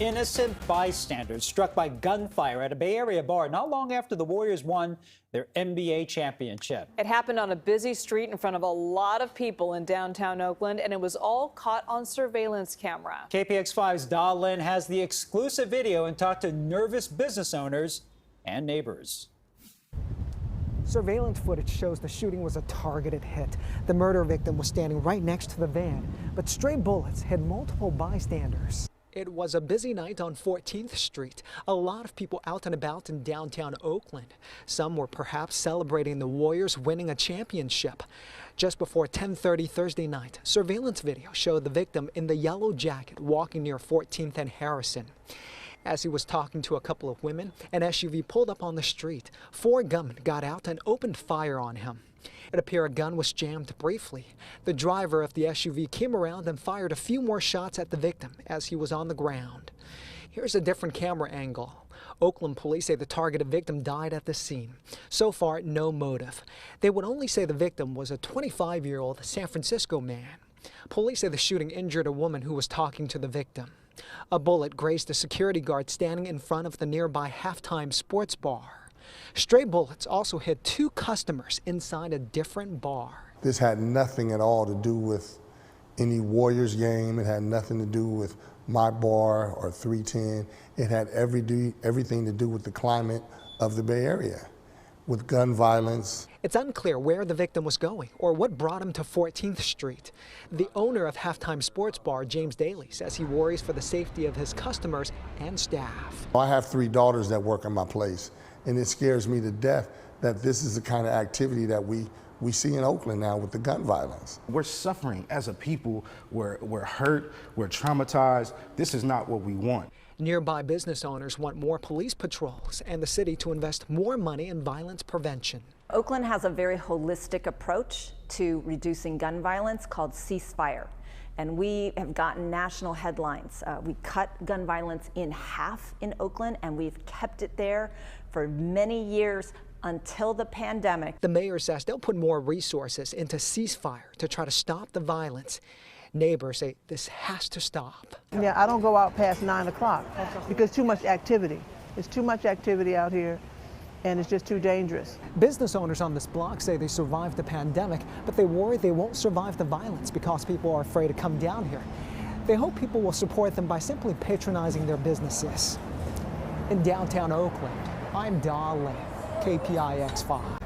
innocent bystanders struck by gunfire at a Bay Area bar not long after the Warriors won their NBA championship. It happened on a busy street in front of a lot of people in downtown Oakland, and it was all caught on surveillance camera. KPX5's Da Lin has the exclusive video and talked to nervous business owners and neighbors. Surveillance footage shows the shooting was a targeted hit. The murder victim was standing right next to the van, but stray bullets hit multiple bystanders. It was a busy night on 14th Street. A lot of people out and about in downtown Oakland. Some were perhaps celebrating the Warriors winning a championship. Just before 10:30 Thursday night, surveillance video showed the victim in the yellow jacket walking near 14th and Harrison. As he was talking to a couple of women, an SUV pulled up on the street. 4 gunmen got out and opened fire on him. It appeared a gun was jammed briefly. The driver of the SUV came around and fired a few more shots at the victim as he was on the ground. Here's a different camera angle. Oakland police say the targeted victim died at the scene. So far, no motive. They would only say the victim was a 25-year-old San Francisco man. Police say the shooting injured a woman who was talking to the victim. A bullet grazed a security guard standing in front of the nearby Halftime sports bar. Stray bullets also hit 2 customers inside a different bar. This had nothing at all to do with any Warriors game. It had nothing to do with my bar or 310. It had everything to do with the climate of the Bay Area, with gun violence. It's unclear where the victim was going or what brought him to 14th Street. The owner of Halftime Sports Bar, James Daly, says he worries for the safety of his customers and staff. I have 3 daughters that work in my place, and it scares me to death that this is the kind of activity that we see in Oakland now with the gun violence. We're suffering as a people. We're hurt. We're traumatized. This is not what we want. Nearby business owners want more police patrols and the city to invest more money in violence prevention. Oakland has a very holistic approach to reducing gun violence called Ceasefire. And we have gotten national headlines. We cut gun violence in half in Oakland, and we've kept it there for many years until the pandemic. The mayor says they'll put more resources into Ceasefire to try to stop the violence. Neighbors say this has to stop. Yeah, I don't go out past 9 o'clock because too much activity. There's too much activity out here, and it's just too dangerous. Business owners on this block say they survived the pandemic, but they worry they won't survive the violence because people are afraid to come down here. They hope people will support them by simply patronizing their businesses. In downtown Oakland, I'm Da Lin, KPIX5.